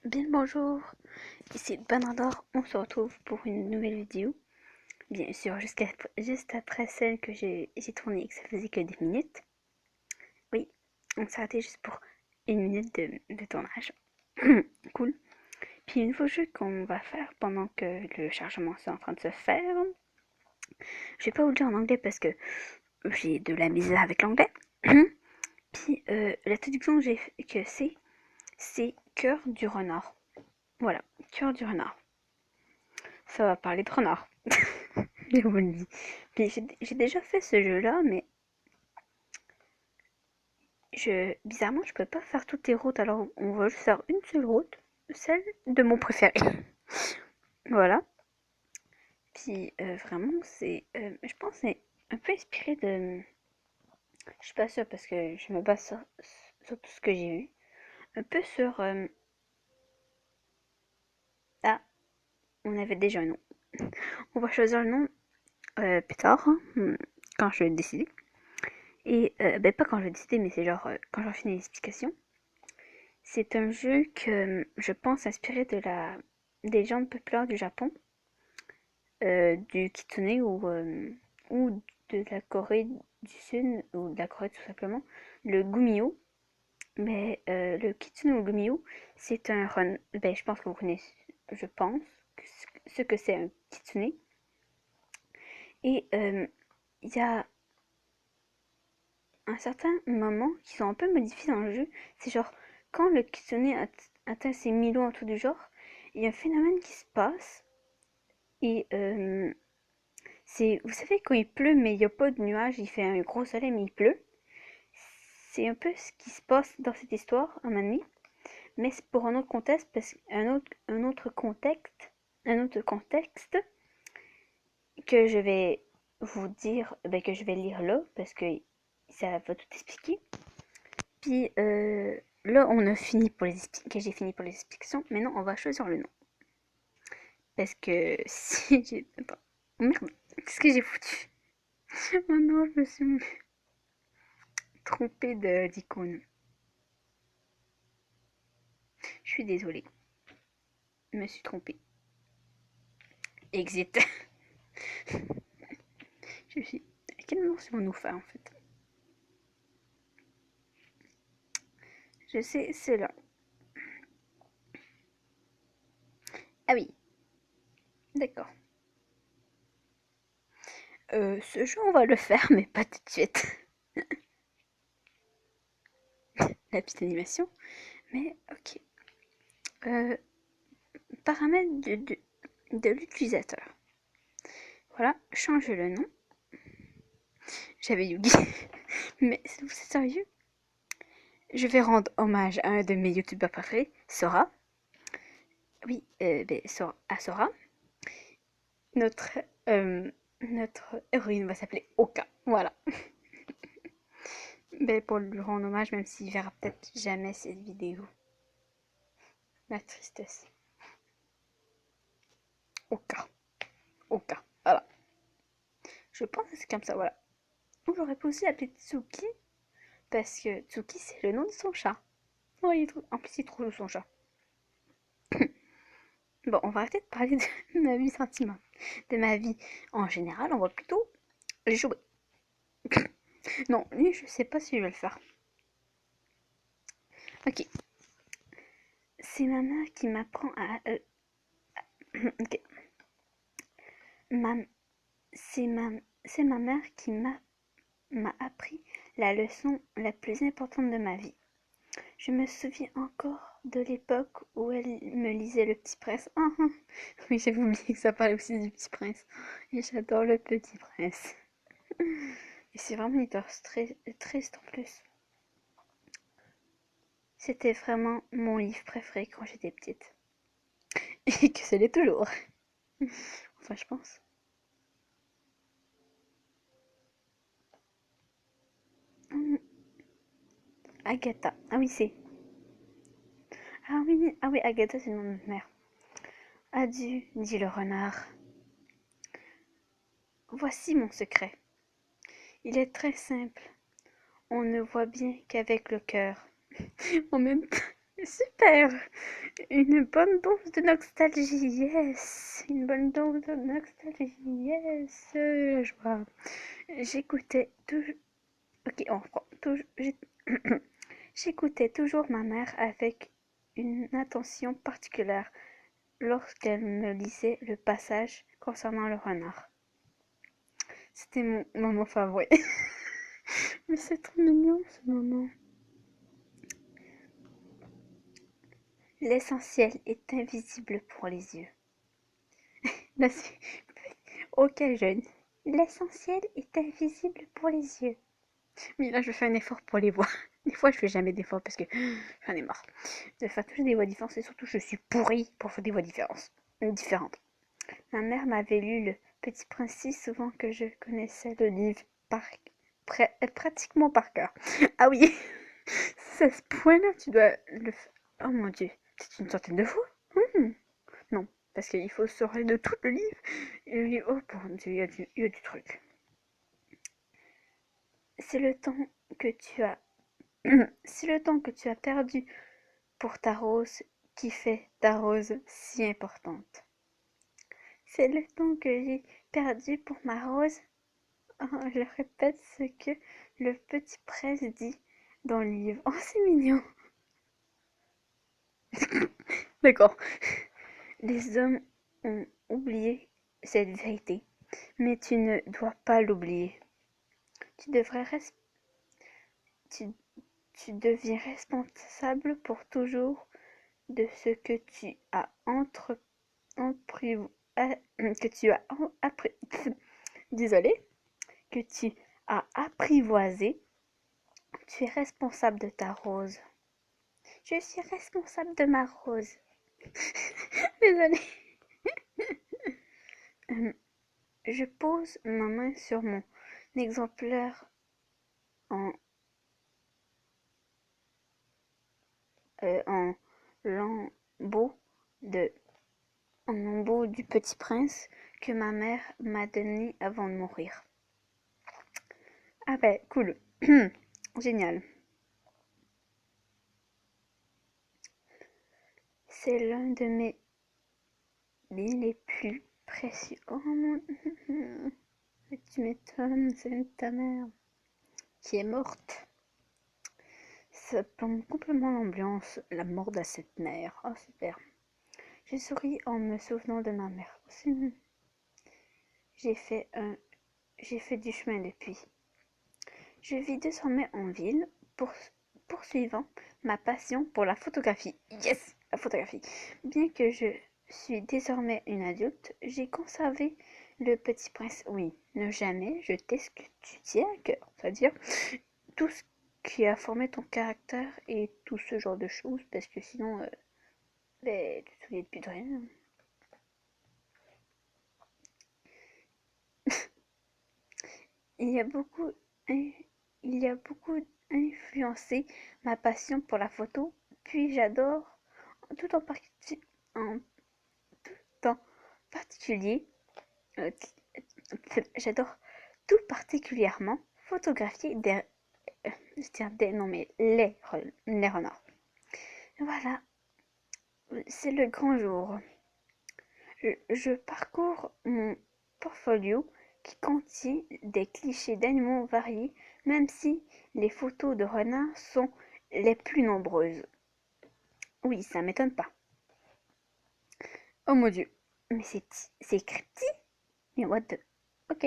Bien le bonjour, ici Banador, on se retrouve pour une nouvelle vidéo. Bien sûr, juste après celle que j'ai tournée et que ça faisait que 10 minutes. Oui, on s'est arrêté juste pour une minute de tournage. Cool. Puis un nouveau jeu qu'on va faire pendant que le chargement est en train de se faire. Je vais pas vous le dire en anglais parce que j'ai de la misère avec l'anglais. Puis la traduction que c'est cœur du renard. Voilà, cœur du renard. Ça va parler de renard. Je vous le dis. Puis j'ai déjà fait ce jeu-là, mais bizarrement, je peux pas faire toutes les routes. Alors, on va juste faire une seule route, celle de mon préféré. Voilà. Puis vraiment, je pense, que c'est un peu inspiré de. Je suis pas sûre parce que je me base sur tout ce que j'ai vu. Un peu sur. Ah, on avait déjà un nom. On va choisir le nom plus tard, hein, quand je vais décider. Et ben pas quand je vais décider, mais c'est genre quand j'aurai fini l'explication. C'est un jeu que je pense inspiré des légendes populaires du Japon, du kitsune ou de la Corée du Sud ou de la Corée tout simplement, le Gumio. Mais le kitsune ou le Gumio, c'est un run. Ben, je pense que vous connaissez, je pense, ce que c'est un kitsune. Et il y a un certain moment qui sont un peu modifiés dans le jeu. C'est genre, quand le kitsune atteint ses 1000 ans, un truc du genre, il y a un phénomène qui se passe. Et vous savez, quand il pleut, mais il n'y a pas de nuages, il fait un gros soleil, mais il pleut. C'est un peu ce qui se passe dans cette histoire, à un moment donné. Mais c'est pour un autre contexte, un autre contexte que je vais vous dire, ben, que je vais lire là, parce que ça va tout expliquer. Puis là, on a fini pour que j'ai fini pour les explications. Maintenant, on va choisir le nom. Parce que si j'ai... Attends. Merde, qu'est-ce que j'ai foutu? Oh non, je me suis trompée d'icône. Je suis désolée. Je me suis trompée. Exit. Je suis... Quel nom c'est nous faire en fait? Je sais, c'est là. Ah oui, d'accord. Ce jeu, on va le faire, mais pas tout de suite. La petite animation. Mais ok. Euh, Paramètres de l'utilisateur. Voilà, changer le nom. J'avais Yugi. Mais c'est sérieux? Je vais rendre hommage à un de mes youtubeurs préférés, Sora. Oui, ben, à Sora. Notre, euh, notre héroïne va s'appeler Oka. Voilà. Ben, pour lui rendre hommage, même s'il verra peut-être jamais cette vidéo. La tristesse. Oka. Oka. Voilà. Je pense que c'est comme ça, voilà. J'aurais pu aussi l'appeler Tsuki, parce que Tsuki, c'est le nom de son chat. Oh, en plus, il est trop son chat. Bon, on va arrêter de parler de ma vie sentimentale, de ma vie en général. On va plutôt jouer. Non, lui, je sais pas si je vais le faire. Ok. C'est ma mère qui m'apprend à. Ok. Ma, c'est ma mère qui m'a appris la leçon la plus importante de ma vie. Je me souviens encore de l'époque où elle me lisait Le Petit Prince. Oui, j'avais oublié que ça parlait aussi du Petit Prince. Et j'adore Le Petit Prince. Et c'est vraiment une histoire triste en plus. C'était vraiment mon livre préféré quand j'étais petite. Et que ce l'est toujours. Enfin, je pense. Hum, Agatha. Ah oui, c'est. Ah oui, Agatha, c'est le nom de ma mère. Adieu, dit le renard. Voici mon secret. Il est très simple. On ne voit bien qu'avec le cœur. En même temps, super! Une bonne dose de nostalgie, yes. Une bonne dose de nostalgie, yes. La joie. J'écoutais toujours... Ok, on reprend. J'écoutais toujours ma mère avec une attention particulière lorsqu'elle me lisait le passage concernant le renard. C'était mon moment favori. Mais c'est trop mignon ce moment. L'essentiel est invisible pour les yeux. Là, ok, jeune. L'essentiel est invisible pour les yeux. Mais là, je fais un effort pour les voix. Des fois, je fais jamais d'effort parce que j'en ai marre de faire toujours des voix différentes et surtout, je suis pourrie pour faire des voix différentes. Ma mère m'avait lu Le Petit Prince si souvent que je connaissais le livre pratiquement par cœur. Ah oui, c'est à ce point-là, tu dois le faire. Oh mon dieu, c'est une centaine de fois. Non, parce qu'il faut se rappeler de tout le livre. Et oh mon dieu, il y a du truc. C'est le temps que tu as c'est le temps que tu as perdu pour ta rose qui fait ta rose si importante. C'est le temps que j'ai perdu pour ma rose. Oh, je répète ce que le petit prince dit dans le livre. Oh, c'est mignon. D'accord. Les hommes ont oublié cette vérité, mais tu ne dois pas l'oublier. Tu devrais res- tu, tu deviens responsable pour toujours de ce que tu as que tu as désolé, que tu as apprivoisé. Tu es responsable de ta rose. Je suis responsable de ma rose. Désolée. Je pose ma main sur mon exemplaire en, en lambeau de en lambeau du Petit Prince que ma mère m'a donné avant de mourir. Ah ben, cool. Génial. C'est l'un de mes biens les plus précieux. Oh mon... Tu m'étonnes, c'est ta mère qui est morte. Ça plombe complètement l'ambiance, la mort de cette mère. Oh super. Je souris en me souvenant de ma mère. J'ai fait un... J'ai fait du chemin depuis. Je vis désormais en ville, poursuivant ma passion pour la photographie. Yes, la photographie. Bien que je suis désormais une adulte, j'ai conservé le Petit Prince. Oui, ne jamais jeter ce que tu tiens à cœur, c'est-à-dire tout ce qui a formé ton caractère et tout ce genre de choses, parce que sinon, ben, tu te souviens plus de rien. Il y a beaucoup, il y a beaucoup influencé ma passion pour la photo, puis j'adore tout en, en, tout en particulier, euh, j'adore tout particulièrement photographier non mais les renards. Voilà, c'est le grand jour. Je parcours mon portfolio qui contient des clichés d'animaux variés, même si les photos de renards sont les plus nombreuses. Oui, ça m'étonne pas. Oh mon dieu, mais c'est cryptique. Mais what the... Ok.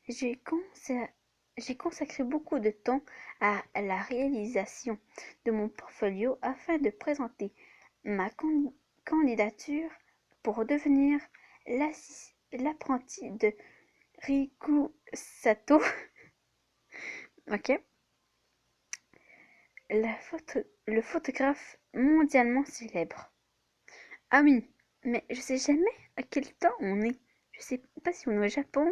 J'ai consacré beaucoup de temps à la réalisation de mon portfolio afin de présenter ma candidature pour devenir l'apprenti de Riku Sato. Ok. Le photographe mondialement célèbre. Ah oui, mais je sais jamais à quel temps on est. Je sais pas si on est au Japon,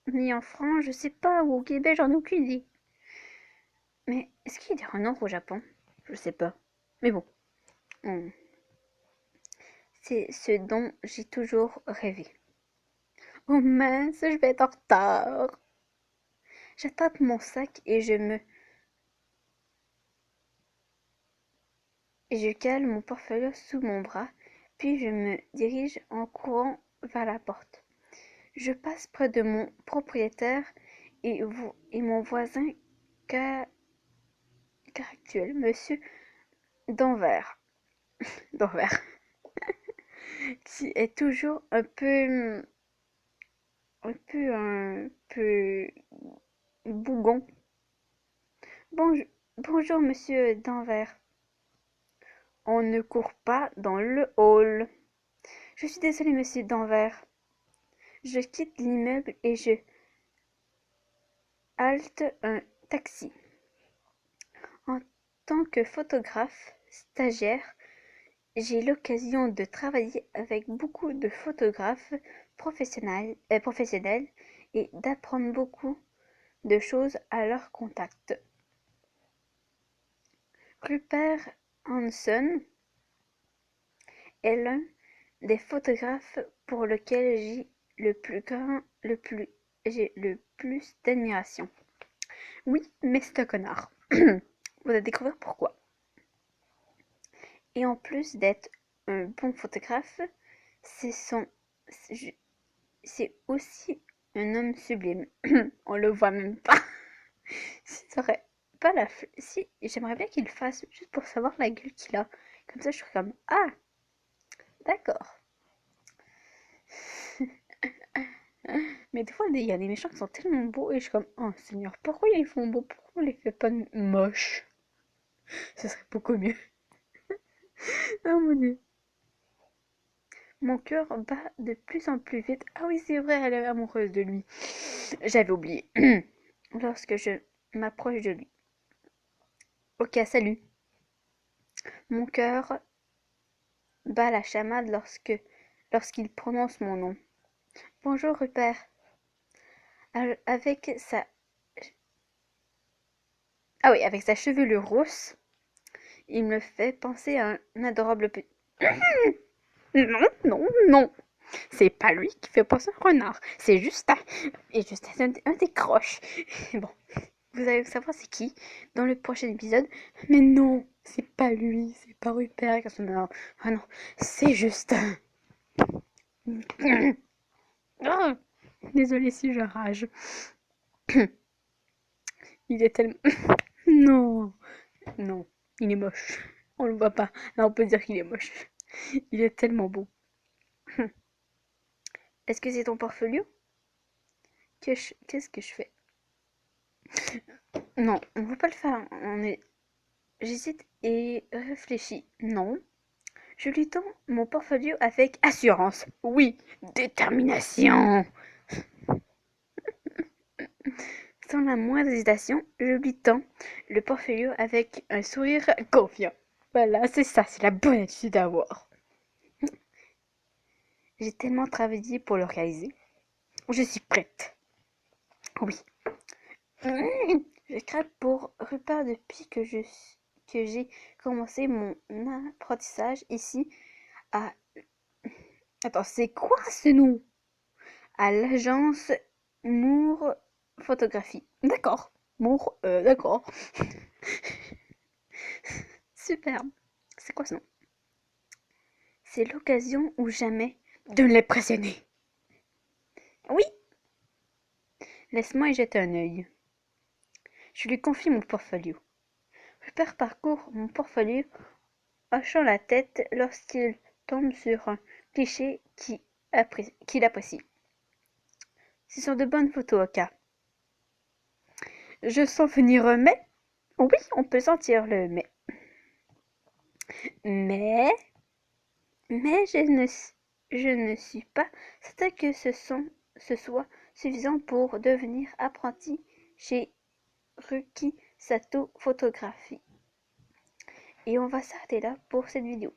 ni en France, je sais pas, ou au Québec, j'en ai aucune idée. Mais est-ce qu'il y a des renards au Japon? Je sais pas. Mais bon, c'est ce dont j'ai toujours rêvé. Oh mince, je vais être en retard. J'attrape mon sac et je me Je cale mon portfolio sous mon bras, puis je me dirige en courant vers la porte. Je passe près de mon propriétaire et mon voisin caractuel, monsieur Danvers, Danvers, qui est toujours un peu bougon. Bonjour, bonjour monsieur Danvers. On ne court pas dans le hall. Je suis désolé, monsieur Danvers. Je quitte l'immeuble et je halte un taxi. En tant que photographe stagiaire, j'ai l'occasion de travailler avec beaucoup de photographes professionnels et d'apprendre beaucoup de choses à leur contact. Rupert Hanson est l'un des photographes pour lequel j'ai le plus d'admiration. Oui, mais c'est un connard. Vous allez découvrir pourquoi. Et en plus d'être un bon photographe, c'est aussi un homme sublime. On le voit même pas. Pas si, j'aimerais bien qu'il le fasse juste pour savoir la gueule qu'il a. Comme ça, je serais comme ah, d'accord. Mais des fois, il y a des méchants qui sont tellement beaux et je suis comme oh Seigneur, pourquoi ils font beaux? Pourquoi on les fait pas moches? Ce serait beaucoup mieux. Oh mon dieu. Mon cœur bat de plus en plus vite. Ah oui, c'est vrai, elle est amoureuse de lui. J'avais oublié. Lorsque je m'approche de lui. Ok, salut. Mon cœur bat la chamade lorsqu'il prononce mon nom. Bonjour Rupert. Avec sa avec sa chevelure rousse, il me fait penser à un adorable petit. Non, non, non. C'est pas lui qui fait penser à un renard. C'est Justin. Et Justin, c'est un des croches. Bon, vous allez savoir c'est qui dans le prochain épisode. Mais non, c'est pas lui. C'est pas Rupert. Non, ah non, c'est Justin. Oh, désolée si je rage. Il est tellement... Non, non, il est moche. On le voit pas. Là, on peut dire qu'il est moche. Il est tellement beau. Est-ce que c'est ton portfolio? Qu'est-ce que je fais? Non, on ne peut pas le faire. J'hésite et réfléchis. Non. Je lui tends mon portfolio avec assurance. Oui, détermination. Sans la moindre hésitation, je lui tends le portfolio avec un sourire confiant. Voilà, c'est ça, c'est la bonne attitude à avoir. J'ai tellement travaillé pour le réaliser. Je suis prête. Oui. Je craque pour Rupert depuis que j'ai commencé mon apprentissage ici à... Attends, c'est quoi ce nom? À l'agence Moore Photographie. D'accord. Moore, d'accord. Superbe. C'est quoi ce nom? C'est l'occasion ou jamais de l'impressionner. Oui. Laisse-moi y jeter un œil. Je lui confie mon portfolio. Rupert parcourt mon portfolio, hochant la tête lorsqu'il tombe sur un cliché qu'il apprécie. Ce sont de bonnes photos, ok. Je sens venir un mais. Oui, on peut sentir le mais. Mais je ne suis pas certain que ce soit suffisant pour devenir apprenti chez Ruki Sato Photographie. Et on va s'arrêter là pour cette vidéo.